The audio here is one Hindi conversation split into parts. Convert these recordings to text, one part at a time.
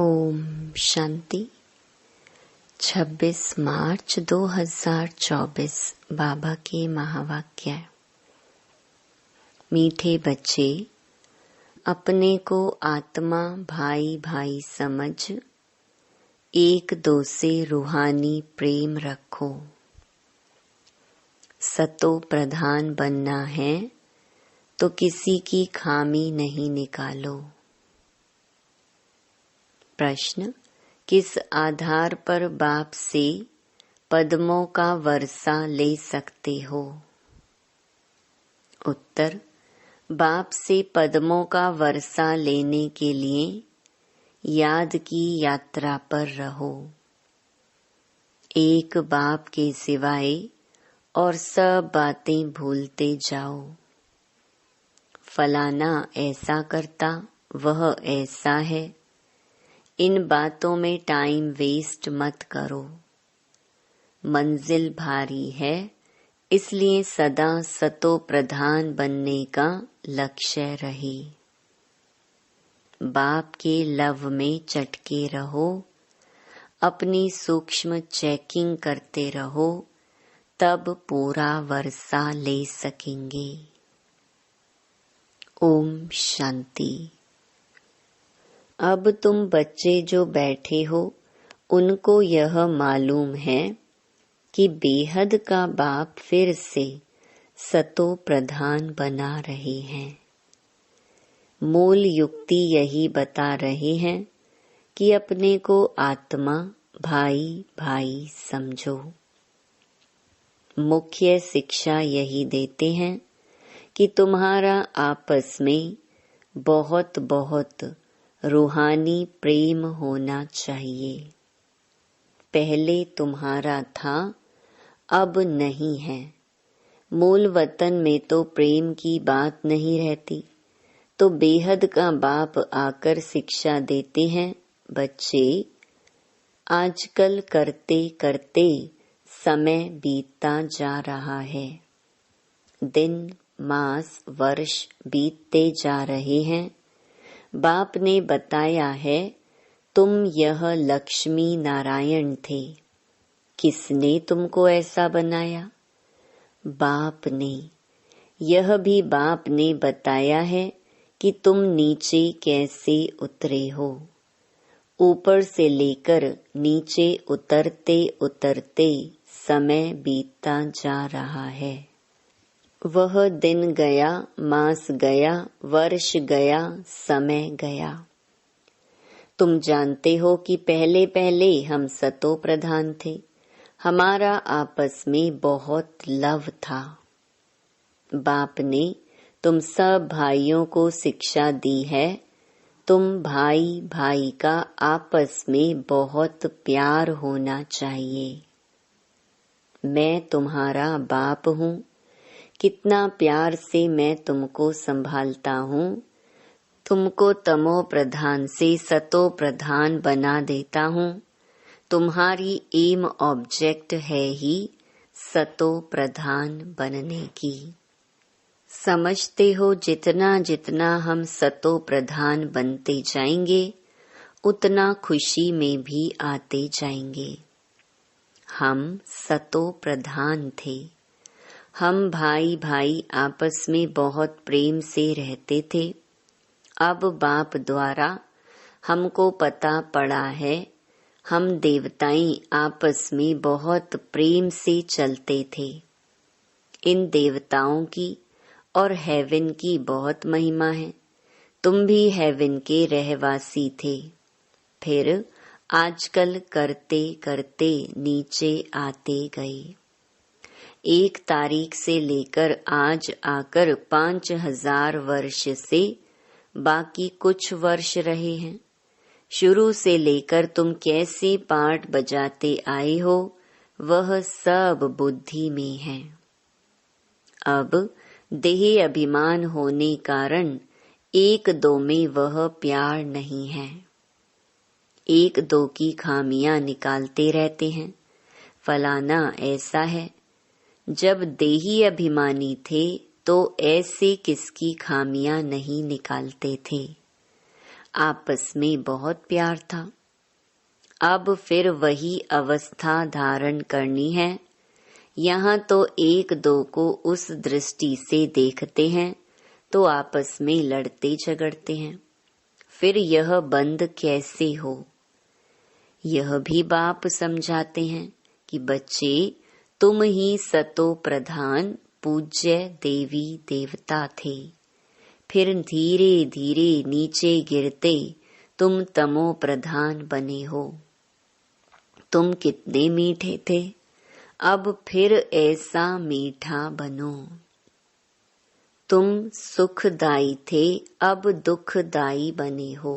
ओम शांति। 26 मार्च 2024 बाबा के महावाक्य। मीठे बच्चे, अपने को आत्मा भाई भाई समझ एक दो से रूहानी प्रेम रखो। सतो प्रधान बनना है तो किसी की खामी नहीं निकालो। प्रश्न, किस आधार पर बाप से पद्मों का वर्षा ले सकते हो? उत्तर, बाप से पद्मों का वर्षा लेने के लिए याद की यात्रा पर रहो। एक बाप के सिवाय और सब बातें भूलते जाओ। फलाना ऐसा करता, वह ऐसा है, इन बातों में टाइम वेस्ट मत करो। मंजिल भारी है, इसलिए सदा सतो प्रधान बनने का लक्ष्य रहे। बाप के लव में चटके रहो, अपनी सूक्ष्म चेकिंग करते रहो, तब पूरा वर्षा ले सकेंगे। ओम शांति। अब तुम बच्चे जो बैठे हो, उनको यह मालूम है कि बेहद का बाप फिर से सतो प्रधान बना रहे हैं। मूल युक्ति यही बता रहे हैं कि अपने को आत्मा भाई भाई समझो। मुख्य शिक्षा यही देते हैं कि तुम्हारा आपस में बहुत बहुत रूहानी प्रेम होना चाहिए। पहले तुम्हारा था, अब नहीं है। मूल वतन में तो प्रेम की बात नहीं रहती, तो बेहद का बाप आकर शिक्षा देते हैं, बच्चे आजकल करते करते समय बीतता जा रहा है। दिन मास वर्ष बीतते जा रहे हैं। बाप ने बताया है, तुम यह लक्ष्मी नारायण थे। किसने तुमको ऐसा बनाया? बाप ने। यह भी बाप ने बताया है कि तुम नीचे कैसे उतरे हो। ऊपर से लेकर नीचे उतरते उतरते समय बीतता जा रहा है। वह दिन गया, मास गया, वर्ष गया, समय गया। तुम जानते हो कि पहले पहले हम सतो प्रधान थे। हमारा आपस में बहुत लव था। बाप ने तुम सब भाइयों को शिक्षा दी है, तुम भाई भाई का आपस में बहुत प्यार होना चाहिए। मैं तुम्हारा बाप हूँ, कितना प्यार से मैं तुमको संभालता हूँ। तुमको तमो प्रधान से सतो प्रधान बना देता हूँ। तुम्हारी एम ऑब्जेक्ट है ही सतो प्रधान बनने की। समझते हो जितना जितना हम सतो प्रधान बनते जाएंगे, उतना खुशी में भी आते जाएंगे। हम सतो प्रधान थे। हम भाई भाई आपस में बहुत प्रेम से रहते थे। अब बाप द्वारा हमको पता पड़ा है, हम देवताएं आपस में बहुत प्रेम से चलते थे। इन देवताओं की और हेवन की बहुत महिमा है। तुम भी हेवन के रहवासी थे, फिर आजकल करते करते नीचे आते गए। 1 तारीख से लेकर आज आकर 5000 वर्ष से बाकी कुछ वर्ष रहे हैं। शुरू से लेकर तुम कैसे पाठ बजाते आए हो, वह सब बुद्धि में है। अब देह अभिमान होने कारण 1-2 में वह प्यार नहीं है। 1-2 की खामियां निकालते रहते हैं। फलाना ऐसा है। जब देही अभिमानी थे तो ऐसे किसकी खामियां नहीं निकालते थे। आपस में बहुत प्यार था। अब फिर वही अवस्था धारण करनी है। यहाँ तो एक दो को उस दृष्टि से देखते हैं तो आपस में लड़ते झगड़ते हैं। फिर यह बंद कैसे हो? यह भी बाप समझाते हैं कि बच्चे, तुम ही सतो प्रधान पूज्य देवी देवता थे। फिर धीरे धीरे नीचे गिरते तुम तमो प्रधान बने हो। तुम कितने मीठे थे, अब फिर ऐसा मीठा बनो। तुम सुखदाई थे, अब दुखदाई बने हो।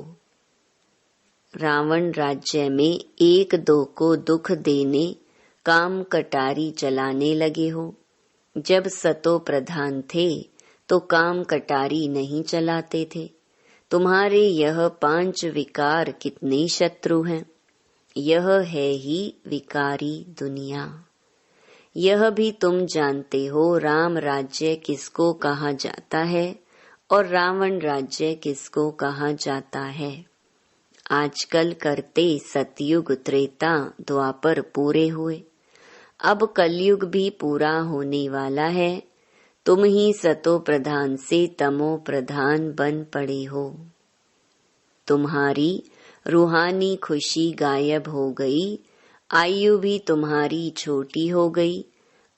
रावण राज्य में एक दो को दुख देने काम कटारी चलाने लगे हो। जब सतो प्रधान थे तो काम कटारी नहीं चलाते थे। तुम्हारे यह 5 विकार कितने शत्रु हैं। यह है ही विकारी दुनिया। यह भी तुम जानते हो राम राज्य किसको कहा जाता है और रावण राज्य किसको कहा जाता है। आजकल करते सतयुग त्रेता द्वापर पूरे हुए, अब कलयुग भी पूरा होने वाला है। तुम ही सतो प्रधान से तमो प्रधान बन पड़े हो। तुम्हारी रूहानी खुशी गायब हो गई, आयु भी तुम्हारी छोटी हो गई।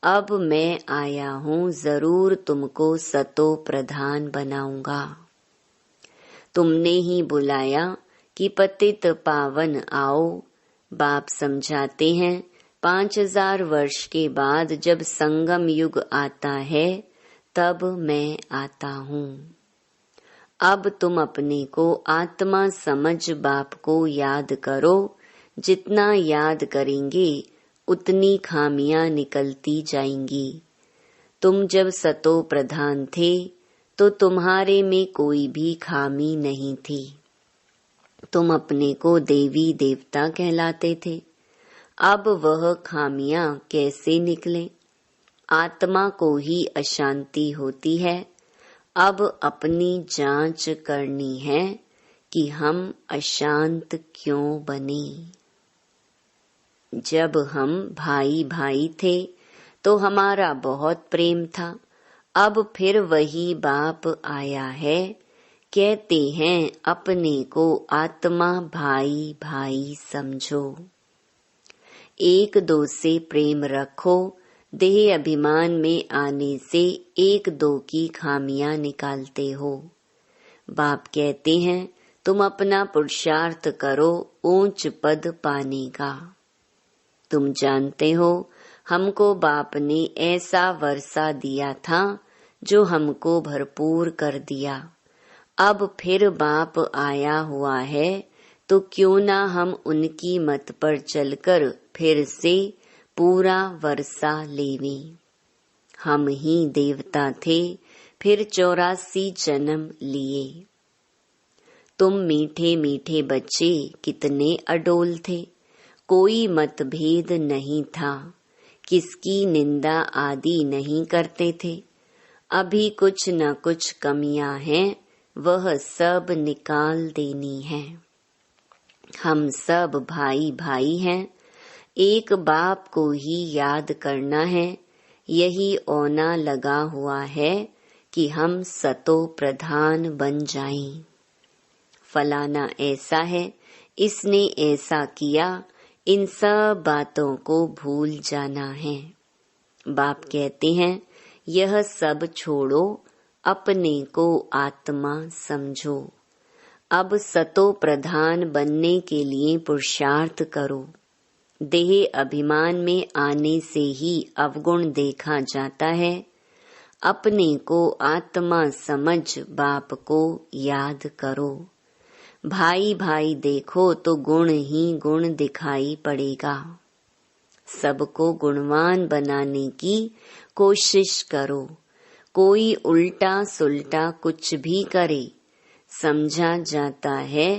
अब मैं आया हूँ, जरूर तुमको सतो प्रधान बनाऊंगा। तुमने ही बुलाया कि पतित पावन आओ। बाप समझाते हैं 5000 वर्ष के बाद जब संगम युग आता है तब मैं आता हूँ। अब तुम अपने को आत्मा समझ बाप को याद करो। जितना याद करेंगे उतनी खामियां निकलती जाएंगी। तुम जब सतो प्रधान थे तो तुम्हारे में कोई भी खामी नहीं थी। तुम अपने को देवी देवता कहलाते थे। अब वह खामियां कैसे निकले? आत्मा को ही अशांति होती है। अब अपनी जांच करनी है कि हम अशांत क्यों बने। जब हम भाई भाई थे तो हमारा बहुत प्रेम था। अब फिर वही बाप आया है, कहते हैं अपने को आत्मा भाई भाई समझो। एक दो से प्रेम रखो। देह अभिमान में आने से एक दो की खामियां निकालते हो। बाप कहते हैं तुम अपना पुरुषार्थ करो ऊंच पद पाने का। तुम जानते हो हमको बाप ने ऐसा वर्षा दिया था जो हमको भरपूर कर दिया। अब फिर बाप आया हुआ है तो क्यों ना हम उनकी मत पर चलकर फिर से पूरा वर्षा लेवें। हम ही देवता थे, फिर 84 जन्म लिए। तुम मीठे मीठे बच्चे कितने अडोल थे। कोई मतभेद नहीं था, किसकी निंदा आदि नहीं करते थे। अभी कुछ न कुछ कमियां हैं, वह सब निकाल देनी है। हम सब भाई भाई हैं, एक बाप को ही याद करना है। यही औना लगा हुआ है कि हम सतो प्रधान बन जाएं। फलाना ऐसा है, इसने ऐसा किया, इन सब बातों को भूल जाना है। बाप कहते हैं यह सब छोड़ो, अपने को आत्मा समझो। अब सतो प्रधान बनने के लिए पुरुषार्थ करो। देह अभिमान में आने से ही अवगुण देखा जाता है। अपने को आत्मा समझ बाप को याद करो। भाई भाई देखो तो गुण ही गुण दिखाई पड़ेगा। सबको गुणवान बनाने की कोशिश करो। कोई उल्टा सुल्टा कुछ भी करे, समझा जाता है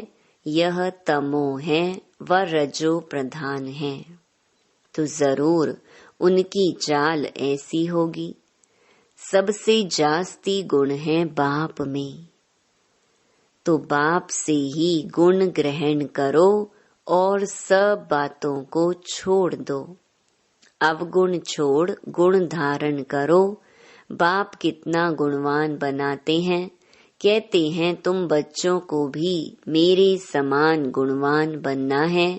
यह तमो है व रजो प्रधान है, तो जरूर उनकी चाल ऐसी होगी। सबसे जास्ती गुण है बाप में। तो बाप से ही गुण ग्रहण करो और सब बातों को छोड़ दो। अवगुण छोड़ गुण धारण करो। बाप कितना गुणवान बनाते हैं। कहते हैं तुम बच्चों को भी मेरे समान गुणवान बनना है।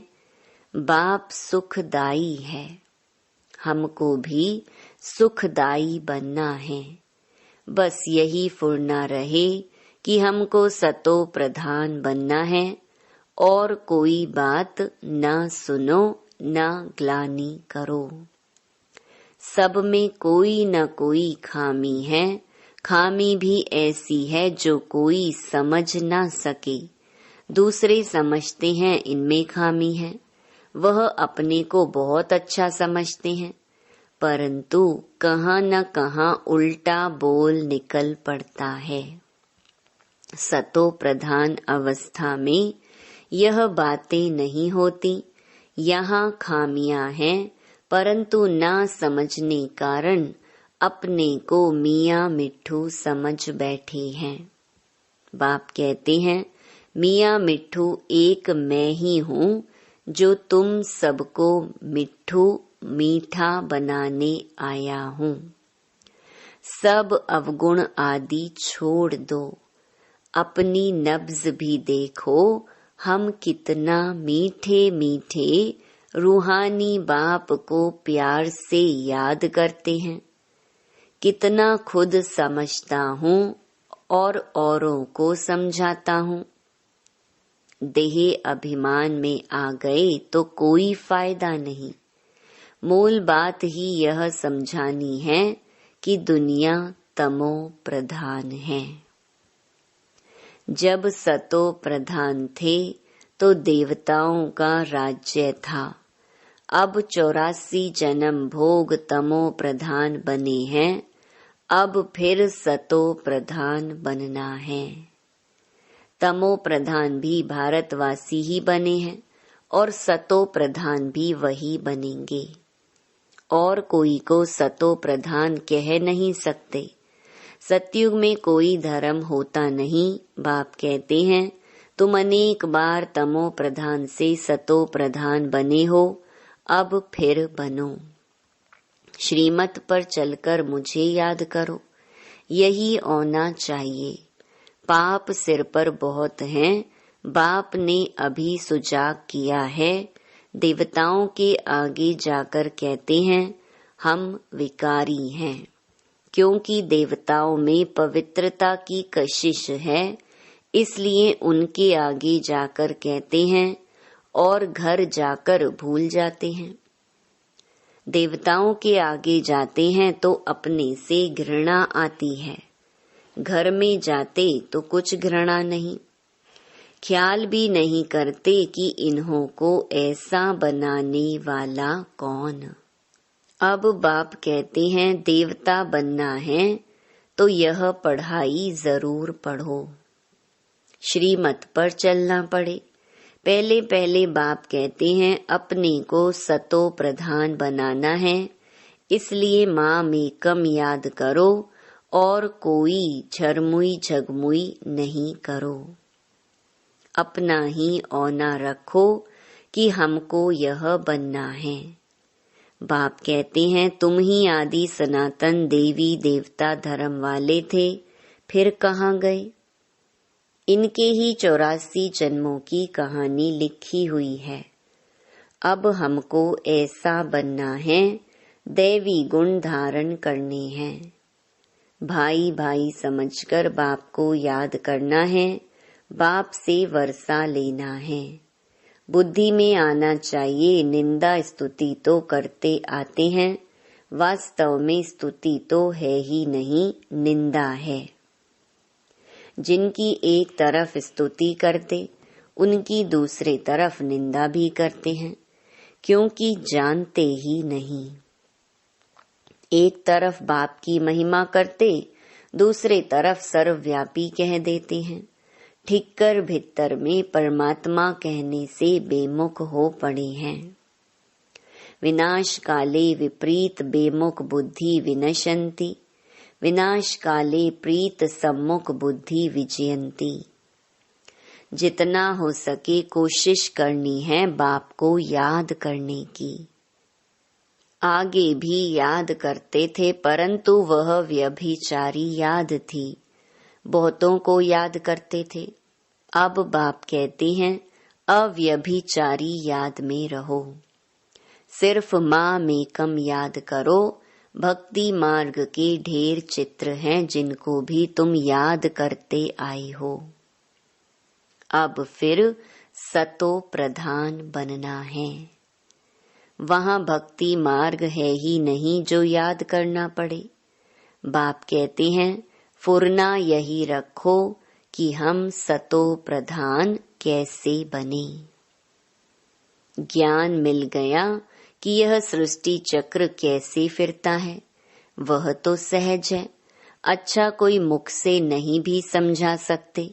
बाप सुखदाई है, हमको भी सुखदाई बनना है। बस यही फुर्ना रहे कि हमको सतो प्रधान बनना है और कोई बात न सुनो न ग्लानि करो। सब में कोई न कोई खामी है। खामी भी ऐसी है जो कोई समझ ना सके। दूसरे समझते हैं इनमें खामी है, वह अपने को बहुत अच्छा समझते हैं, परंतु कहाँ न कहाँ उल्टा बोल निकल पड़ता है। सतो प्रधान अवस्था में यह बातें नहीं होती। यहाँ खामियां हैं, परंतु ना समझने कारण अपने को मियाँ मिट्ठू समझ बैठे हैं। बाप कहते हैं मियाँ मिट्ठू एक मैं ही हूँ जो तुम सबको मिट्ठू मीठा बनाने आया हूँ। सब अवगुण आदि छोड़ दो। अपनी नब्ज भी देखो, हम कितना मीठे मीठे रूहानी बाप को प्यार से याद करते हैं। कितना खुद समझता हूँ और औरों को समझाता हूँ। देह अभिमान में आ गए तो कोई फायदा नहीं। मूल बात ही यह समझानी है कि दुनिया तमो प्रधान है। जब सतो प्रधान थे तो देवताओं का राज्य था। अब 84 जन्म भोग तमो प्रधान बने हैं। अब फिर सतो प्रधान बनना है। तमो प्रधान भी भारतवासी ही बने हैं और सतो प्रधान भी वही बनेंगे। और कोई को सतो प्रधान कह नहीं सकते। सतयुग में कोई धर्म होता नहीं। बाप कहते हैं तुम अनेक बार तमो प्रधान से सतो प्रधान बने हो, अब फिर बनो। श्रीमत पर चलकर मुझे याद करो, यही होना चाहिए। पाप सिर पर बहुत हैं। बाप ने अभी सुजाग किया है। देवताओं के आगे जाकर कहते हैं हम विकारी हैं, क्योंकि देवताओं में पवित्रता की कशिश है, इसलिए उनके आगे जाकर कहते हैं और घर जाकर भूल जाते हैं। देवताओं के आगे जाते हैं तो अपने से घृणा आती है, घर में जाते तो कुछ घृणा नहीं। ख्याल भी नहीं करते कि इन्हों को ऐसा बनाने वाला कौन। अब बाप कहते हैं देवता बनना है तो यह पढ़ाई जरूर पढ़ो। श्रीमत पर चलना पड़े। पहले पहले बाप कहते हैं अपने को सतो प्रधान बनाना है, इसलिए माँ में कम याद करो और कोई झरमुई झगमुई नहीं करो। अपना ही औना रखो कि हमको यह बनना है। बाप कहते हैं तुम ही आदि सनातन देवी देवता धर्म वाले थे, फिर कहाँ गए। इनके ही 84 जन्मों की कहानी लिखी हुई है। अब हमको ऐसा बनना है, दैवी गुण धारण करने हैं। भाई भाई समझकर बाप को याद करना है, बाप से वर्षा लेना है। बुद्धि में आना चाहिए निंदा स्तुति तो करते आते हैं, वास्तव में स्तुति तो है ही नहीं, निंदा है। जिनकी एक तरफ स्तुति करते उनकी दूसरे तरफ निंदा भी करते हैं, क्योंकि जानते ही नहीं। एक तरफ बाप की महिमा करते, दूसरे तरफ सर्वव्यापी कह देते हैं। ठिक्कर भीतर में परमात्मा कहने से बेमुख हो पड़े हैं। विनाश काले विपरीत बेमुख बुद्धि विनशंति, विनाश काले प्रीत सम्मुख बुद्धि विजयंती। जितना हो सके कोशिश करनी है बाप को याद करने की। आगे भी याद करते थे, परंतु वह व्यभिचारी याद थी। बहुतों को याद करते थे। अब बाप कहते हैं अव्यभिचारी याद में रहो। सिर्फ माँ में कम याद करो। भक्ति मार्ग के ढेर चित्र हैं जिनको भी तुम याद करते आए हो। अब फिर सतो प्रधान बनना है। वहाँ भक्ति मार्ग है ही नहीं जो याद करना पड़े। बाप कहते हैं फुरना यही रखो कि हम सतो प्रधान कैसे बने। ज्ञान मिल गया कि यह सृष्टि चक्र कैसे फिरता है, वह तो सहज है। अच्छा कोई मुख से नहीं भी समझा सकते,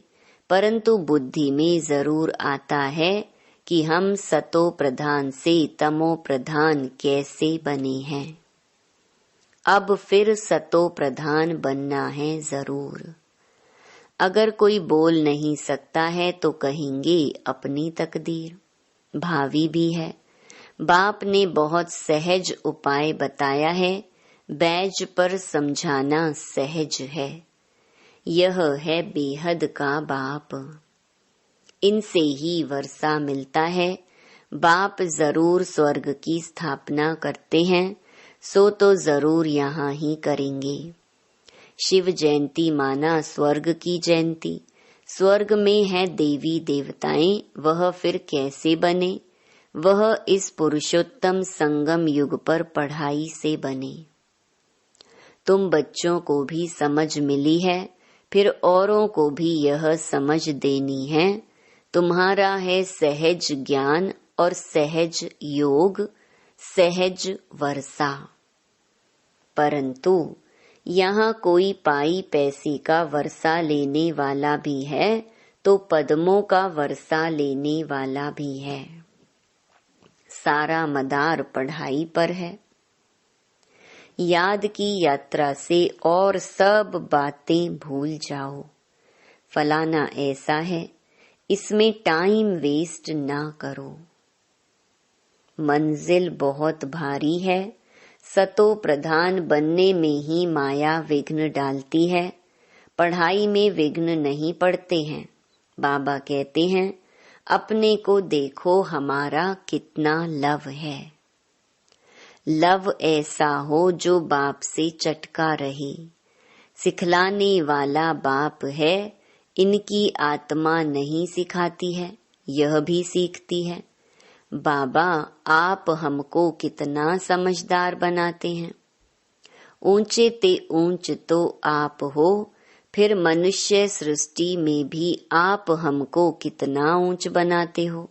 परंतु बुद्धि में जरूर आता है कि हम सतो प्रधान से तमो प्रधान कैसे बने हैं। अब फिर सतो प्रधान बनना है जरूर। अगर कोई बोल नहीं सकता है तो कहेंगे अपनी तकदीर। भावी भी है। बाप ने बहुत सहज उपाय बताया है। बैज पर समझाना सहज है। यह है बेहद का बाप। इनसे ही वर्षा मिलता है। बाप जरूर स्वर्ग की स्थापना करते हैं, सो तो जरूर यहाँ ही करेंगे। शिव जयंती माना स्वर्ग की जयंती। स्वर्ग में है देवी देवताएं, वह फिर कैसे बने? वह इस पुरुषोत्तम संगम युग पर पढ़ाई से बने। तुम बच्चों को भी समझ मिली है, फिर औरों को भी यह समझ देनी है। तुम्हारा है सहज ज्ञान और सहज योग, सहज वर्षा। परंतु यहाँ कोई पाई पैसे का वर्षा लेने वाला भी है तो पद्मों का वर्षा लेने वाला भी है। सारा मदार पढ़ाई पर है। याद की यात्रा से और सब बातें भूल जाओ। फलाना ऐसा है, इसमें टाइम वेस्ट ना करो। मंजिल बहुत भारी है। सतो प्रधान बनने में ही माया विघ्न डालती है। पढ़ाई में विघ्न नहीं पड़ते हैं। बाबा कहते हैं अपने को देखो हमारा कितना लव है। लव ऐसा हो जो बाप से चटका रहे। सिखलाने वाला बाप है। इनकी आत्मा नहीं सिखाती है, यह भी सीखती है। बाबा आप हमको कितना समझदार बनाते हैं। ऊंचे ते ऊंच तो आप हो, फिर मनुष्य सृष्टि में भी आप हमको कितना ऊंच बनाते हो।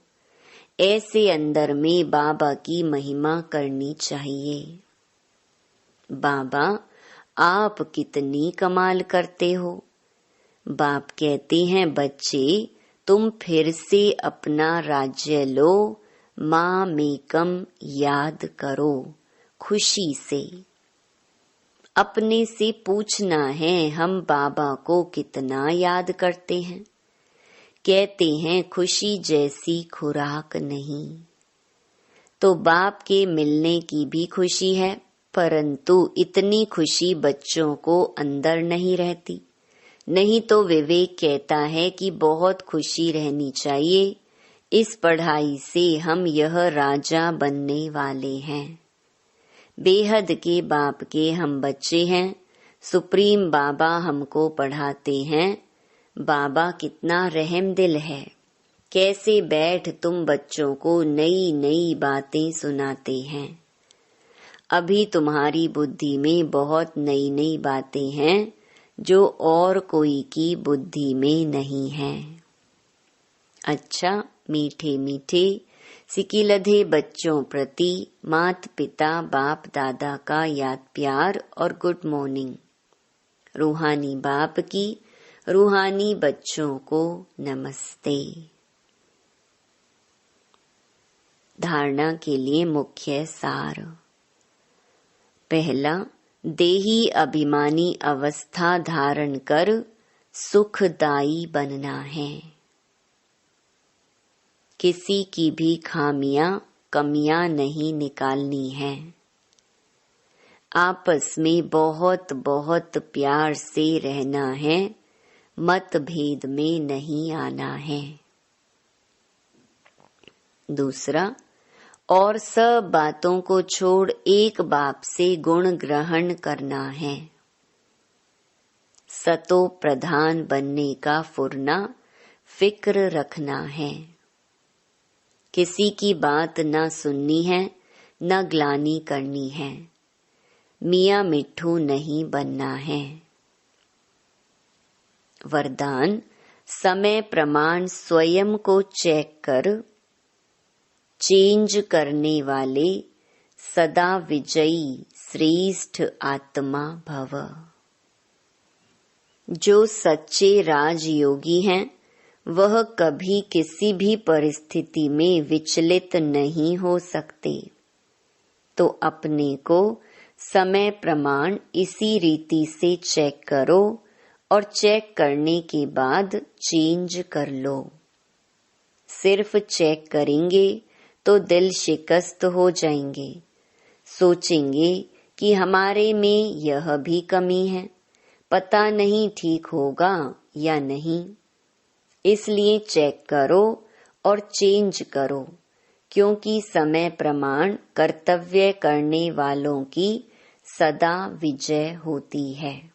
ऐसे अंदर में बाबा की महिमा करनी चाहिए। बाबा आप कितनी कमाल करते हो। बाप कहते हैं बच्चे तुम फिर से अपना राज्य लो, माँ मेकम याद करो खुशी से। अपने से पूछना है हम बाबा को कितना याद करते हैं। कहते हैं खुशी जैसी खुराक नहीं। तो बाप के मिलने की भी खुशी है, परंतु इतनी खुशी बच्चों को अंदर नहीं रहती। नहीं तो विवेक कहता है कि बहुत खुशी रहनी चाहिए। इस पढ़ाई से हम यह राजा बनने वाले हैं। बेहद के बाप के हम बच्चे हैं। सुप्रीम बाबा हमको पढ़ाते हैं। बाबा कितना रहम दिल है। कैसे बैठ तुम बच्चों को नई नई बातें सुनाते हैं। अभी तुम्हारी बुद्धि में बहुत नई नई बातें हैं जो और कोई की बुद्धि में नहीं है। अच्छा मीठे मीठे सिकिलधे बच्चों प्रति मात पिता बाप दादा का याद प्यार और गुड मॉर्निंग। रूहानी बाप की रूहानी बच्चों को नमस्ते। धारणा के लिए मुख्य सार। पहला, देही अभिमानी अवस्था धारण कर सुखदायी बनना है। किसी की भी खामियां कमियां नहीं निकालनी है। आपस में बहुत बहुत प्यार से रहना है, मतभेद में नहीं आना है। दूसरा, और सब बातों को छोड़ एक बाप से गुण ग्रहण करना है। सतो प्रधान बनने का फुरना फिक्र रखना है। किसी की बात न सुननी है, न ग्लानि करनी है। मियाँ मिट्ठू नहीं बनना है। वरदान, समय प्रमाण स्वयं को चेक कर चेंज करने वाले सदा विजयी श्रेष्ठ आत्मा भव। जो सच्चे राजयोगी हैं, वह कभी किसी भी परिस्थिति में विचलित नहीं हो सकते। तो अपने को समय प्रमाण इसी रीति से चेक करो और चेक करने के बाद चेंज कर लो। सिर्फ चेक करेंगे तो दिल शिकस्त हो जाएंगे, सोचेंगे कि हमारे में यह भी कमी है, पता नहीं ठीक होगा या नहीं। इसलिए चेक करो और चेंज करो, क्योंकि समय प्रमाण कर्तव्य करने वालों की सदा विजय होती है।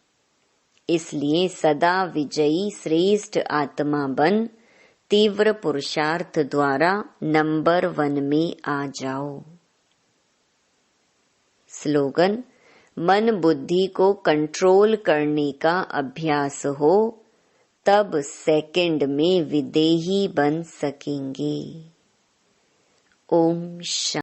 इसलिए सदा विजयी श्रेष्ठ आत्मा बन तीव्र पुरुषार्थ द्वारा नंबर 1 में आ जाओ। स्लोगन, मन बुद्धि को कंट्रोल करने का अभ्यास हो, तब सेकंड में विदेही बन सकेंगे। ओम शांति।